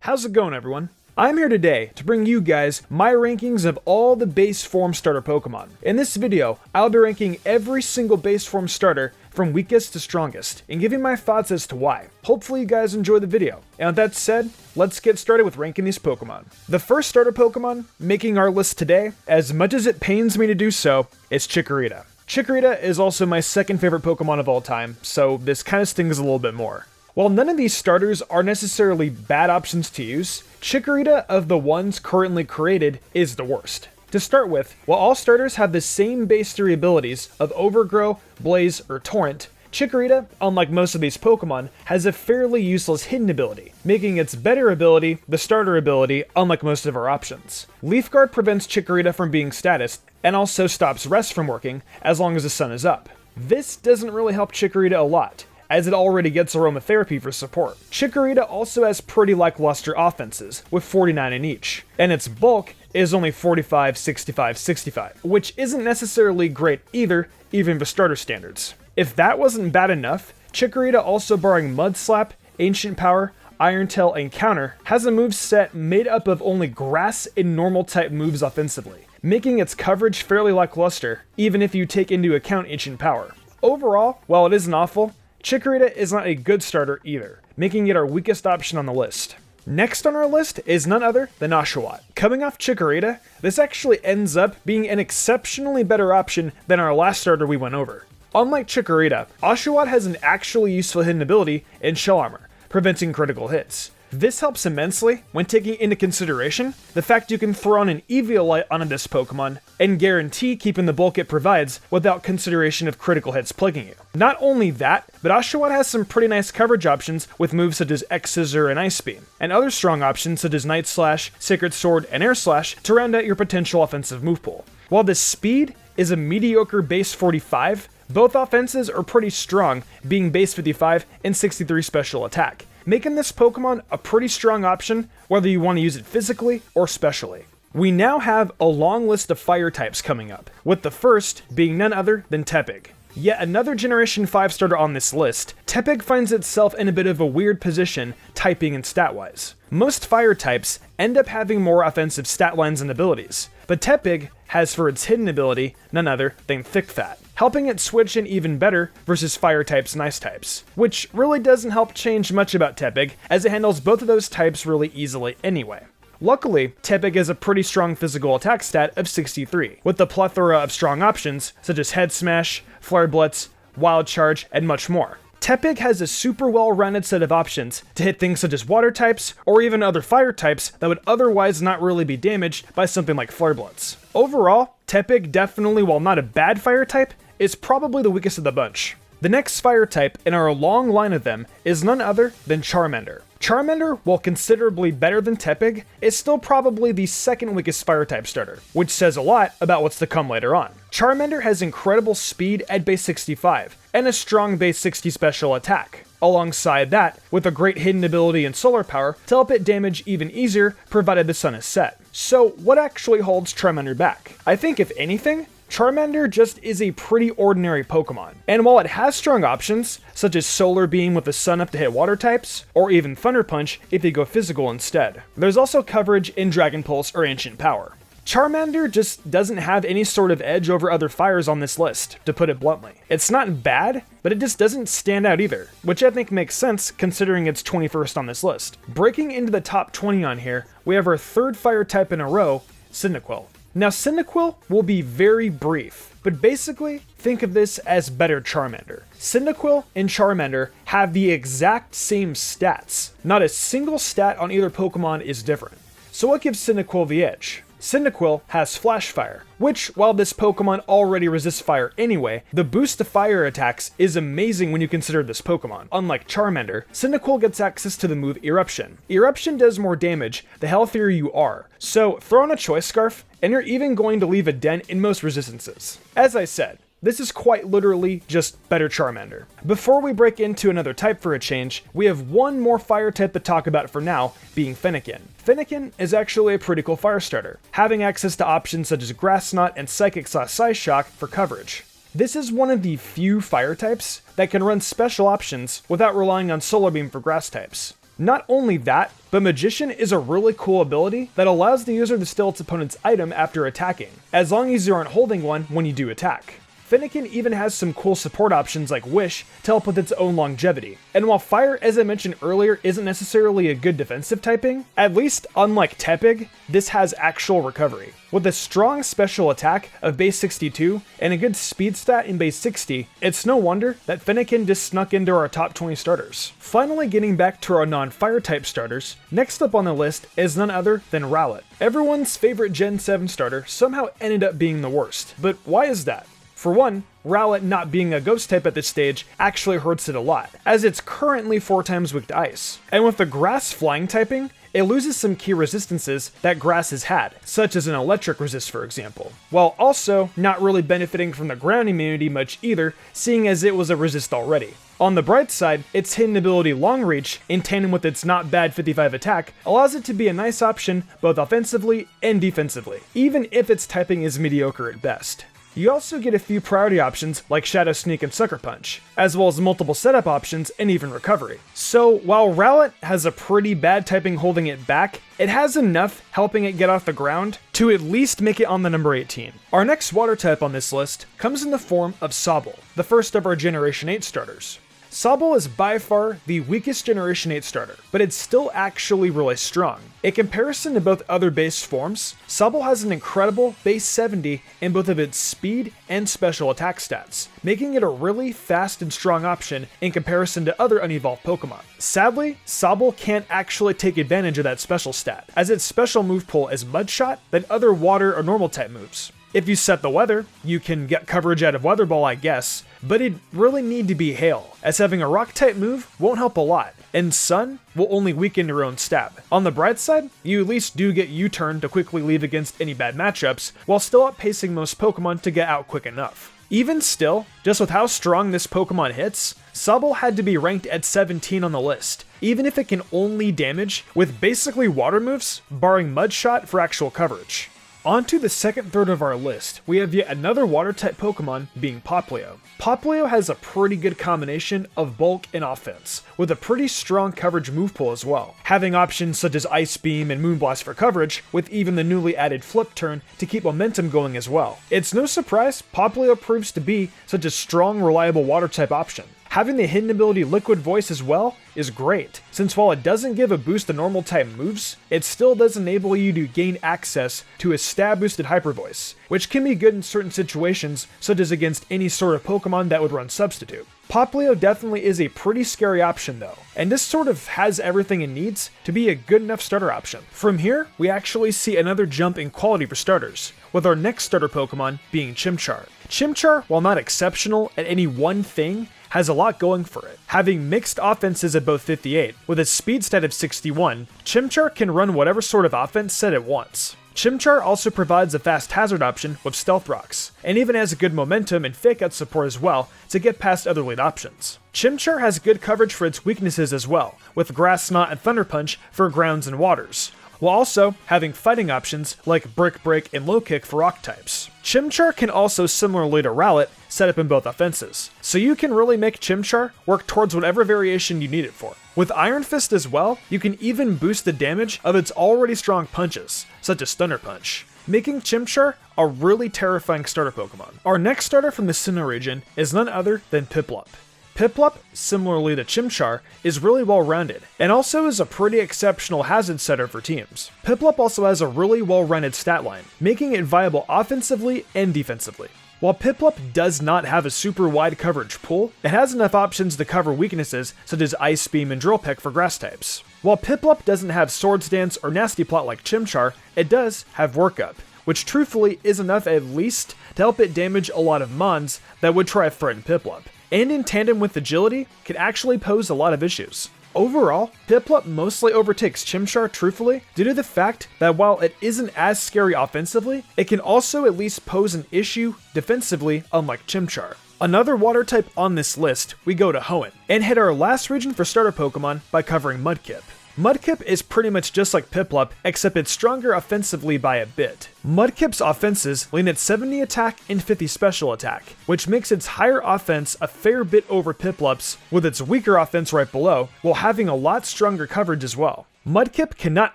How's it going, everyone? I'm here today to bring you guys my rankings of all the base form starter Pokemon. In this video, I'll be ranking every single base form starter from weakest to strongest, and giving my thoughts as to why. Hopefully you guys enjoy the video. And with that said, let's get started with ranking these Pokemon. The first starter Pokemon making our list today, as much as it pains me to do so, is Chikorita. Chikorita is also my second favorite Pokemon of all time, so this kind of stings a little bit more. While none of these starters are necessarily bad options to use, Chikorita of the ones currently created is the worst. To start with, while all starters have the same base 3 abilities of Overgrow, Blaze, or Torrent, Chikorita, unlike most of these Pokemon, has a fairly useless hidden ability, making its better ability the starter ability unlike most of our options. Leaf Guard prevents Chikorita from being statused, and also stops rest from working as long as the sun is up. This doesn't really help Chikorita a lot, as it already gets aromatherapy for support. Chikorita also has pretty lackluster offenses, with 49 in each, and its bulk is only 45, 65, 65, which isn't necessarily great either, even for starter standards. If that wasn't bad enough, Chikorita, also barring Mud Slap, Ancient Power, Iron Tail, and Counter, has a moveset made up of only grass and normal type moves offensively, making its coverage fairly lackluster, even if you take into account Ancient Power. Overall, while it isn't awful, Chikorita is not a good starter either, making it our weakest option on the list. Next on our list is none other than Oshawott. Coming off Chikorita, this actually ends up being an exceptionally better option than our last starter we went over. Unlike Chikorita, Oshawott has an actually useful hidden ability in Shell Armor, preventing critical hits. This helps immensely when taking into consideration the fact you can throw on an Eviolite onto this Pokemon and guarantee keeping the bulk it provides without consideration of critical hits plaguing you. Not only that, but Oshawott has some pretty nice coverage options with moves such as X-Scissor and Ice Beam, and other strong options such as Night Slash, Sacred Sword, and Air Slash to round out your potential offensive move pool. While the speed is a mediocre base 45, both offenses are pretty strong, being base 55 and 63 special attack, making this Pokemon a pretty strong option whether you want to use it physically or specially. We now have a long list of fire types coming up, with the first being none other than Tepig. Yet another Generation 5 starter on this list, Tepig finds itself in a bit of a weird position typing and stat-wise. Most fire types end up having more offensive stat lines and abilities, but Tepig has for its hidden ability none other than Thick Fat, helping it switch in even better versus fire types and ice types, which really doesn't help change much about Tepig, as it handles both of those types really easily anyway. Luckily, Tepig has a pretty strong physical attack stat of 63, with a plethora of strong options such as Head Smash, Flare Blitz, Wild Charge, and much more. Tepig has a super well-rounded set of options to hit things such as water types, or even other fire types that would otherwise not really be damaged by something like Flare Blitz. Overall, Tepig definitely, while not a bad fire type, is probably the weakest of the bunch. The next fire type in our long line of them is none other than Charmander. Charmander, while considerably better than Tepig, is still probably the second weakest fire type starter, which says a lot about what's to come later on. Charmander has incredible speed at base 65, and a strong base 60 special attack. Alongside that, with a great hidden ability and solar power to help it damage even easier provided the sun is set. So what actually holds Charmander back? I think if anything, Charmander just is a pretty ordinary Pokemon, and while it has strong options, such as Solar Beam with the sun up to hit water types, or even Thunder Punch if you go physical instead, there's also coverage in Dragon Pulse or Ancient Power. Charmander just doesn't have any sort of edge over other fires on this list, to put it bluntly. It's not bad, but it just doesn't stand out either, which I think makes sense considering it's 21st on this list. Breaking into the top 20 on here, we have our third fire type in a row, Cyndaquil. Now, Cyndaquil will be very brief, but basically, think of this as better Charmander. Cyndaquil and Charmander have the exact same stats. Not a single stat on either Pokemon is different. So what gives Cyndaquil the edge? Cyndaquil has Flash Fire, which, while this Pokemon already resists fire anyway, the boost to fire attacks is amazing when you consider this Pokemon. Unlike Charmander, Cyndaquil gets access to the move Eruption. Eruption does more damage the healthier you are, so throw on a Choice Scarf, and you're even going to leave a dent in most resistances. As I said, this is quite literally just better Charmander. Before we break into another type for a change, we have one more fire type to talk about for now, being Fennekin. Fennekin is actually a pretty cool fire starter, having access to options such as Grass Knot and Psychic/Psyshock for coverage. This is one of the few fire types that can run special options without relying on Solar Beam for grass types. Not only that, but Magician is a really cool ability that allows the user to steal its opponent's item after attacking, as long as you aren't holding one when you do attack. Fennekin even has some cool support options like Wish to help with its own longevity. And while Fire, as I mentioned earlier, isn't necessarily a good defensive typing, at least unlike Tepig, this has actual recovery. With a strong special attack of base 62 and a good speed stat in base 60, it's no wonder that Fennekin just snuck into our top 20 starters. Finally getting back to our non-fire type starters, next up on the list is none other than Rowlet. Everyone's favorite Gen 7 starter somehow ended up being the worst, but why is that? For one, Rowlet not being a ghost type at this stage actually hurts it a lot, as it's currently 4 times weak to ice. And with the grass flying typing, it loses some key resistances that grass has had, such as an electric resist for example, while also not really benefiting from the ground immunity much either, seeing as it was a resist already. On the bright side, its hidden ability Long Reach, in tandem with its not bad 55 attack, allows it to be a nice option both offensively and defensively, even if its typing is mediocre at best. You also get a few priority options like Shadow Sneak and Sucker Punch, as well as multiple setup options and even recovery. So while Rowlet has a pretty bad typing holding it back, it has enough helping it get off the ground to at least make it on the number 18. Our next water type on this list comes in the form of Sobble, the first of our Generation 8 starters. Sobble is by far the weakest Generation 8 starter, but it's still actually really strong. In comparison to both other base forms, Sobble has an incredible base 70 in both of its speed and special attack stats, making it a really fast and strong option in comparison to other unevolved Pokemon. Sadly, Sobble can't actually take advantage of that special stat, as its special move pool is Mud Shot than other water or normal type moves. If you set the weather, you can get coverage out of Weather Ball I guess, but it'd really need to be Hail, as having a rock type move won't help a lot, and Sun will only weaken your own stab. On the bright side, you at least do get U-turn to quickly leave against any bad matchups, while still outpacing most Pokemon to get out quick enough. Even still, just with how strong this Pokemon hits, Sobble had to be ranked at 17 on the list, even if it can only damage with basically water moves, barring Mud Shot for actual coverage. On to the second third of our list, we have yet another water-type Pokemon being Popplio. Popplio has a pretty good combination of bulk and offense, with a pretty strong coverage move pool as well, having options such as Ice Beam and Moonblast for coverage, with even the newly added Flip Turn to keep momentum going as well. It's no surprise Popplio proves to be such a strong, reliable water-type option. Having the hidden ability Liquid Voice as well is great, since while it doesn't give a boost to normal type moves, it still does enable you to gain access to a stab boosted Hyper Voice, which can be good in certain situations, such as against any sort of Pokemon that would run Substitute. Popplio definitely is a pretty scary option though, and this sort of has everything it needs to be a good enough starter option. From here, we actually see another jump in quality for starters, with our next starter Pokemon being Chimchar. Chimchar, while not exceptional at any one thing, has a lot going for it. Having mixed offenses at both 58, with a speed stat of 61, Chimchar can run whatever sort of offense set it wants. Chimchar also provides a fast hazard option with Stealth Rocks, and even has a good momentum and Fake Out support as well to get past other lead options. Chimchar has good coverage for its weaknesses as well, with Grass Knot and Thunder Punch for grounds and waters, while also having fighting options like Brick Break and Low Kick for rock types. Chimchar can also, similarly to Rowlet, set up in both offenses, so you can really make Chimchar work towards whatever variation you need it for. With Iron Fist as well, you can even boost the damage of its already strong punches, such as Thunder Punch, making Chimchar a really terrifying starter Pokemon. Our next starter from the Sinnoh region is none other than Piplup. Piplup, similarly to Chimchar, is really well-rounded, and also is a pretty exceptional hazard setter for teams. Piplup also has a really well-rounded stat line, making it viable offensively and defensively. While Piplup does not have a super wide coverage pool, it has enough options to cover weaknesses such as Ice Beam and Drill Peck for grass types. While Piplup doesn't have Swords Dance or Nasty Plot like Chimchar, it does have Workup, which truthfully is enough at least to help it damage a lot of mons that would try to threaten Piplup, and in tandem with agility, can actually pose a lot of issues. Overall, Piplup mostly overtakes Chimchar truthfully due to the fact that while it isn't as scary offensively, it can also at least pose an issue defensively unlike Chimchar. Another water type on this list, we go to Hoenn, and hit our last region for starter Pokemon by covering Mudkip. Mudkip is pretty much just like Piplup, except it's stronger offensively by a bit. Mudkip's offenses lean at 70 attack and 50 special attack, which makes its higher offense a fair bit over Piplup's, with its weaker offense right below, while having a lot stronger coverage as well. Mudkip can not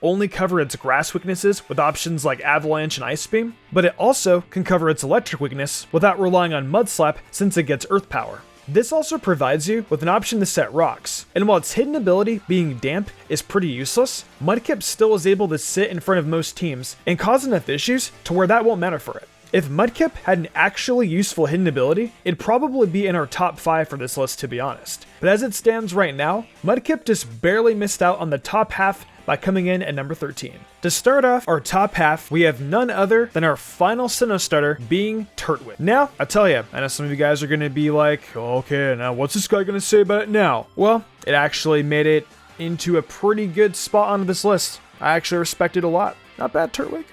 only cover its grass weaknesses with options like Avalanche and Ice Beam, but it also can cover its electric weakness without relying on Mud Slap since it gets Earth Power. This also provides you with an option to set rocks, and while its hidden ability, being damp, is pretty useless, Mudkip still is able to sit in front of most teams and cause enough issues to where that won't matter for it. If Mudkip had an actually useful hidden ability, it'd probably be in our top 5 for this list, to be honest. But as it stands right now, Mudkip just barely missed out on the top half by coming in at number 13. To start off our top half, we have none other than our final Sinnoh starter being Turtwig. Now, I tell you, I know some of you guys are going to be like, okay, now what's this guy going to say about it now? Well, it actually made it into a pretty good spot on this list. I actually respect it a lot. Not bad, Turtwig.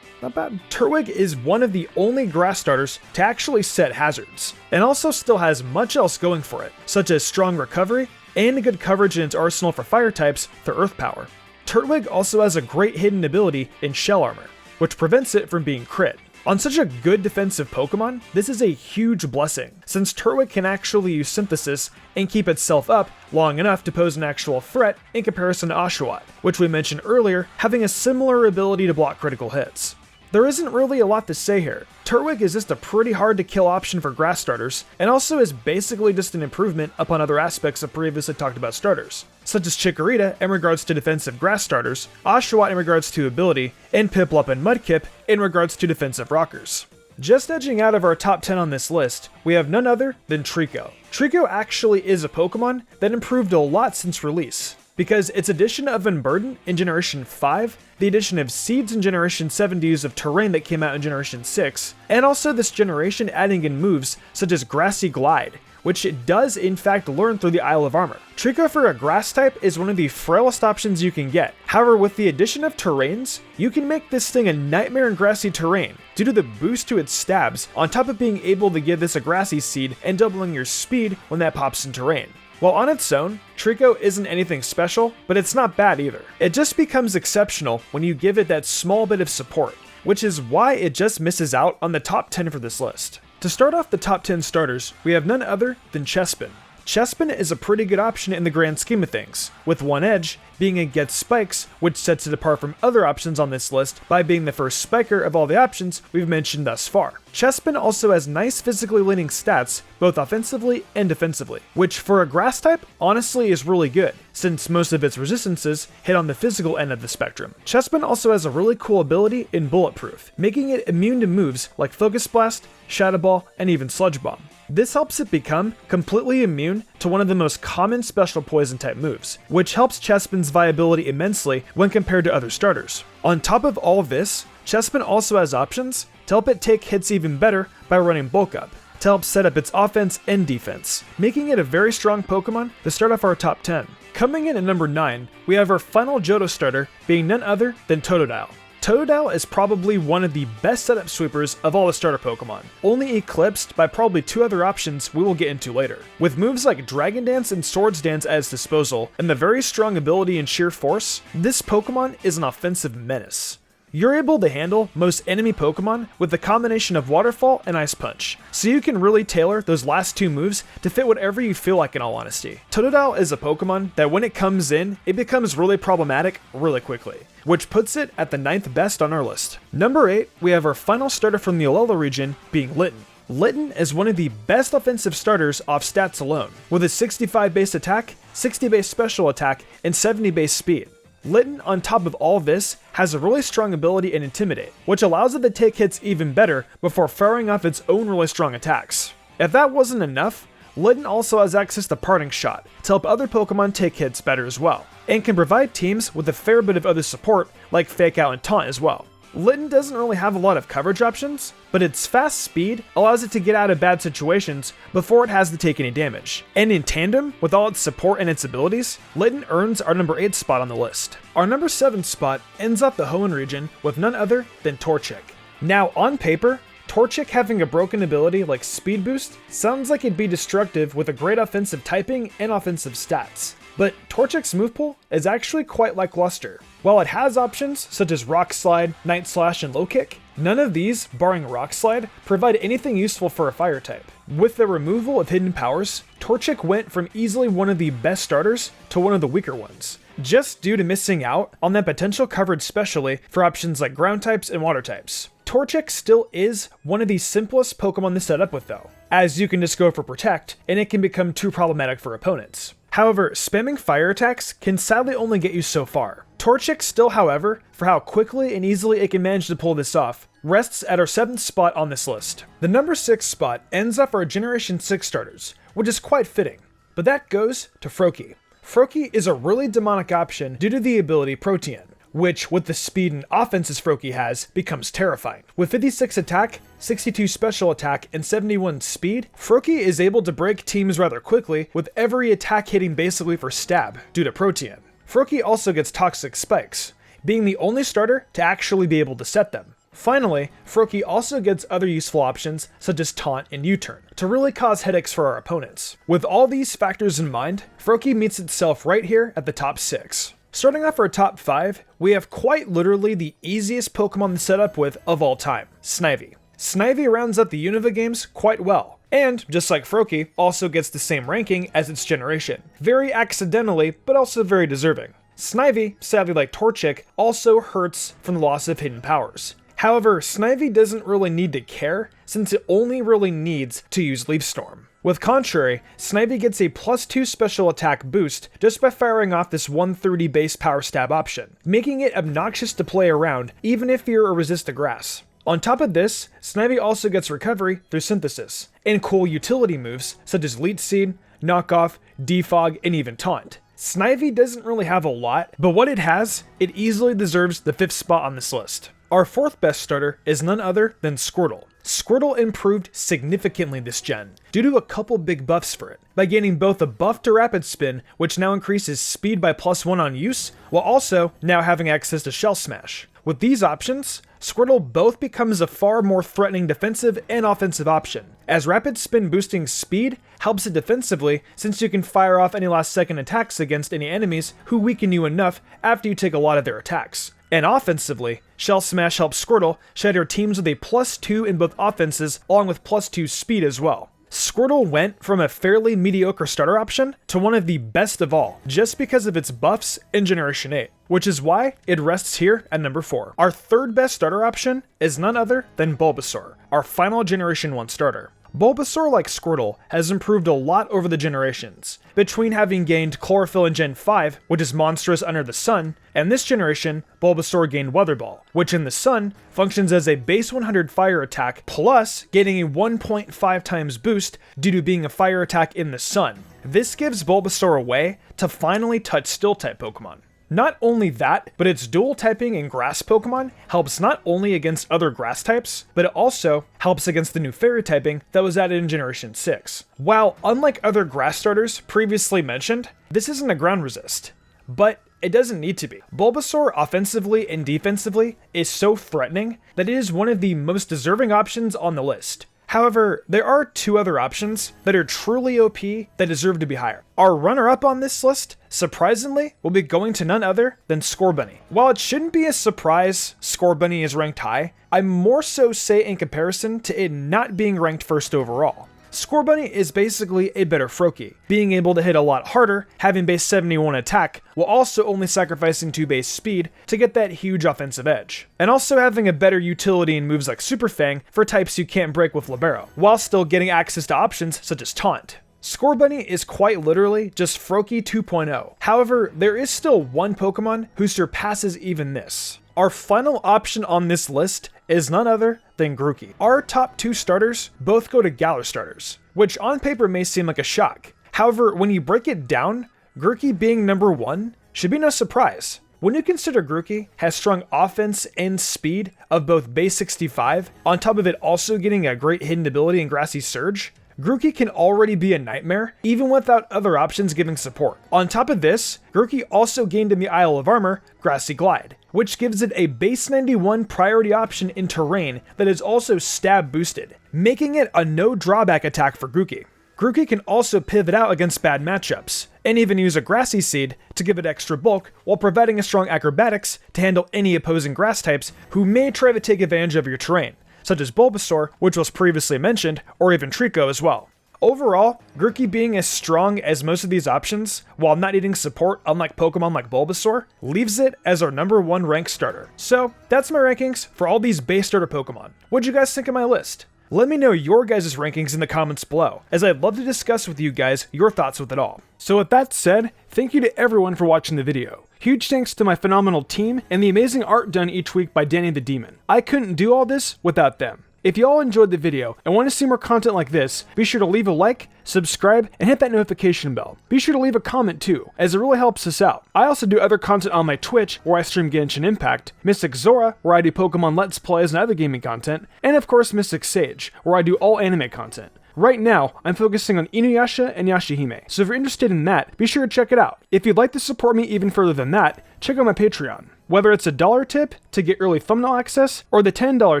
Not bad. Turtwig is one of the only grass starters to actually set hazards, and also still has much else going for it, such as strong recovery and good coverage in its arsenal for fire types through Earth Power. Turtwig also has a great hidden ability in Shell Armor, which prevents it from being crit. On such a good defensive Pokemon, this is a huge blessing, since Turtwig can actually use Synthesis and keep itself up long enough to pose an actual threat in comparison to Oshawott, which we mentioned earlier having a similar ability to block critical hits. There isn't really a lot to say here. Turtwig is just a pretty hard to kill option for grass starters, and also is basically just an improvement upon other aspects of previously talked about starters, such as Chikorita in regards to defensive grass starters, Oshawott in regards to ability, and Piplup and Mudkip in regards to defensive rockers. Just edging out of our top 10 on this list, we have none other than Treecko. Treecko actually is a Pokemon that improved a lot since release, because its addition of Unburden in Generation 5, the addition of Seeds in Generation 7 to use of Terrain that came out in Generation 6, and also this generation adding in moves such as Grassy Glide, which it does in fact learn through the Isle of Armor. Treecko for a grass type is one of the frailest options you can get. However, with the addition of Terrains, you can make this thing a nightmare in grassy terrain due to the boost to its stabs, on top of being able to give this a Grassy Seed and doubling your speed when that pops in terrain. While on its own, Treecko isn't anything special, but it's not bad either. It just becomes exceptional when you give it that small bit of support, which is why it just misses out on the top 10 for this list. To start off the top 10 starters, we have none other than Chespin. Chespin is a pretty good option in the grand scheme of things, with one edge being it gets spikes, which sets it apart from other options on this list by being the first spiker of all the options we've mentioned thus far. Chespin also has nice physically leaning stats, both offensively and defensively, which for a grass type honestly is really good, since most of its resistances hit on the physical end of the spectrum. Chespin also has a really cool ability in Bulletproof, making it immune to moves like Focus Blast, Shadow Ball, and even Sludge Bomb. This helps it become completely immune to one of the most common special poison type moves, which helps Chespin's viability immensely when compared to other starters. On top of all of this, Chespin also has options to help it take hits even better by running Bulk Up, to help set up its offense and defense, making it a very strong Pokemon to start off our top 10. Coming in at number 9, we have our final Johto starter being none other than Totodile. Totodile is probably one of the best setup sweepers of all the starter Pokemon, only eclipsed by probably 2 other options we will get into later. With moves like Dragon Dance and Swords Dance at its disposal, and the very strong ability and sheer force, this Pokemon is an offensive menace. You're able to handle most enemy Pokemon with the combination of Waterfall and Ice Punch, so you can really tailor those last 2 moves to fit whatever you feel like in all honesty. Totodile is a Pokemon that when it comes in, it becomes really problematic really quickly, which puts it at the 9th best on our list. Number 8, we have our final starter from the Alola region being Litten. Litten is one of the best offensive starters off stats alone, with a 65 base attack, 60 base special attack, and 70 base speed. Litten, on top of all this, has a really strong ability in Intimidate, which allows it to take hits even better before firing off its own really strong attacks. If that wasn't enough, Litten also has access to Parting Shot to help other Pokemon take hits better as well, and can provide teams with a fair bit of other support like Fake Out and Taunt as well. Litten doesn't really have a lot of coverage options, but its fast speed allows it to get out of bad situations before it has to take any damage. And in tandem, with all its support and its abilities, Litten earns our number 8 spot on the list. Our number 7 spot ends up the Hoenn region with none other than Torchic. Now on paper, Torchic having a broken ability like Speed Boost sounds like it'd be destructive with a great offensive typing and offensive stats. But Torchic's move pool is actually quite lackluster. While it has options such as Rock Slide, Night Slash, and Low Kick, none of these, barring Rock Slide, provide anything useful for a fire type. With the removal of hidden powers, Torchic went from easily one of the best starters to one of the weaker ones, just due to missing out on that potential coverage specially for options like ground types and water types. Torchic still is one of the simplest Pokemon to set up with though, as you can just go for Protect, and it can become too problematic for opponents. However, spamming fire attacks can sadly only get you so far. Torchic still, however, for how quickly and easily it can manage to pull this off, rests at our 7th spot on this list. The number 6 spot ends up our Generation 6 starters, which is quite fitting, but that goes to Froakie. Froakie is a really demonic option due to the ability Protean, which, with the speed and offenses Froakie has, becomes terrifying. With 56 attack, 62 special attack, and 71 speed, Froakie is able to break teams rather quickly, with every attack hitting basically for stab, due to Protean. Froakie also gets Toxic Spikes, being the only starter to actually be able to set them. Finally, Froakie also gets other useful options such as Taunt and U-Turn, to really cause headaches for our opponents. With all these factors in mind, Froakie meets itself right here at the top 6. Starting off our top 5, we have quite literally the easiest Pokemon to set up with of all time, Snivy. Snivy rounds out the Unova games quite well, and, just like Froakie, also gets the same ranking as its generation. Very accidentally, but also very deserving. Snivy, sadly like Torchic, also hurts from the loss of hidden powers. However, Snivy doesn't really need to care, since it only really needs to use Leaf Storm. With Contrary, Snivy gets a +2 special attack boost just by firing off this 130 base power stab option, making it obnoxious to play around even if you're a resist to grass. On top of this, Snivy also gets recovery through Synthesis, and cool utility moves such as Leech Seed, Knockoff, Defog, and even Taunt. Snivy doesn't really have a lot, but what it has, it easily deserves the 5th spot on this list. Our 4th best starter is none other than Squirtle. Squirtle improved significantly this gen, due to a couple big buffs for it, by gaining both a buff to Rapid Spin, which now increases speed by +1 on use, while also now having access to Shell Smash. With these options, Squirtle both becomes a far more threatening defensive and offensive option, as Rapid Spin boosting speed helps it defensively since you can fire off any last second attacks against any enemies who weaken you enough after you take a lot of their attacks. And offensively, Shell Smash helps Squirtle shatter teams with a +2 in both offenses along with +2 speed as well. Squirtle went from a fairly mediocre starter option to one of the best of all, just because of its buffs in Generation 8, which is why it rests here at number 4. Our 3rd best starter option is none other than Bulbasaur, our final Generation 1 starter. Bulbasaur, like Squirtle, has improved a lot over the generations, between having gained Chlorophyll in Gen 5, which is monstrous under the sun, and this generation, Bulbasaur gained Weather Ball, which in the sun functions as a base 100 fire attack, plus getting a 1.5 times boost due to being a fire attack in the sun. This gives Bulbasaur a way to finally touch Steel-type Pokemon. Not only that, but its dual typing in grass Pokemon helps not only against other grass types, but it also helps against the new fairy typing that was added in Generation 6. While unlike other grass starters previously mentioned, this isn't a ground resist, but it doesn't need to be. Bulbasaur offensively and defensively is so threatening that it is one of the most deserving options on the list. However, there are 2 other options that are truly OP that deserve to be higher. Our runner-up on this list, surprisingly, will be going to none other than Scorbunny. While it shouldn't be a surprise Scorbunny is ranked high, I more so say in comparison to it not being ranked 1st overall. Scorbunny is basically a better Froakie, being able to hit a lot harder, having base 71 attack, while also only sacrificing 2 base speed to get that huge offensive edge. And also having a better utility in moves like Super Fang for types you can't break with Libero, while still getting access to options such as Taunt. Scorbunny is quite literally just Froakie 2.0. However, there is still one Pokemon who surpasses even this. Our final option on this list is none other than Grookey. Our top 2 starters both go to Galar starters, which on paper may seem like a shock. However, when you break it down, Grookey being number 1 should be no surprise. When you consider Grookey has strong offense and speed of both base 65, on top of it also getting a great hidden ability in Grassy Surge, Grookey can already be a nightmare, even without other options giving support. On top of this, Grookey also gained in the Isle of Armor, Grassy Glide, which gives it a base 91 priority option in terrain that is also stab boosted, making it a no drawback attack for Grookey. Grookey can also pivot out against bad matchups, and even use a Grassy Seed to give it extra bulk while providing a strong acrobatics to handle any opposing grass types who may try to take advantage of your terrain, such as Bulbasaur, which was previously mentioned, or even Trico as well. Overall, Grookey being as strong as most of these options, while not needing support unlike Pokemon like Bulbasaur, leaves it as our #1 ranked starter. So, that's my rankings for all these base starter Pokemon. What'd you guys think of my list? Let me know your guys' rankings in the comments below, as I'd love to discuss with you guys your thoughts with it all. So with that said, thank you to everyone for watching the video. Huge thanks to my phenomenal team and the amazing art done each week by Danny the Demon. I couldn't do all this without them. If you all enjoyed the video and want to see more content like this, be sure to leave a like, subscribe, and hit that notification bell. Be sure to leave a comment too, as it really helps us out. I also do other content on my Twitch, where I stream Genshin Impact, Mystic Zora, where I do Pokemon Let's Plays and other gaming content, and of course MysticSage, where I do all anime content. Right now, I'm focusing on Inuyasha and Yashahime, so if you're interested in that, be sure to check it out. If you'd like to support me even further than that, check out my Patreon. Whether it's a $1 tip to get early thumbnail access, or the $10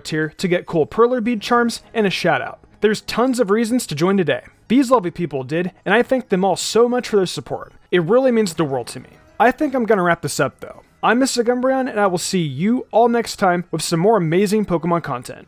tier to get cool perler bead charms and a shoutout. There's tons of reasons to join today. These lovely people did, and I thank them all so much for their support. It really means the world to me. I think I'm gonna wrap this up though. I'm Mr. Umbreon, and I will see you all next time with some more amazing Pokemon content.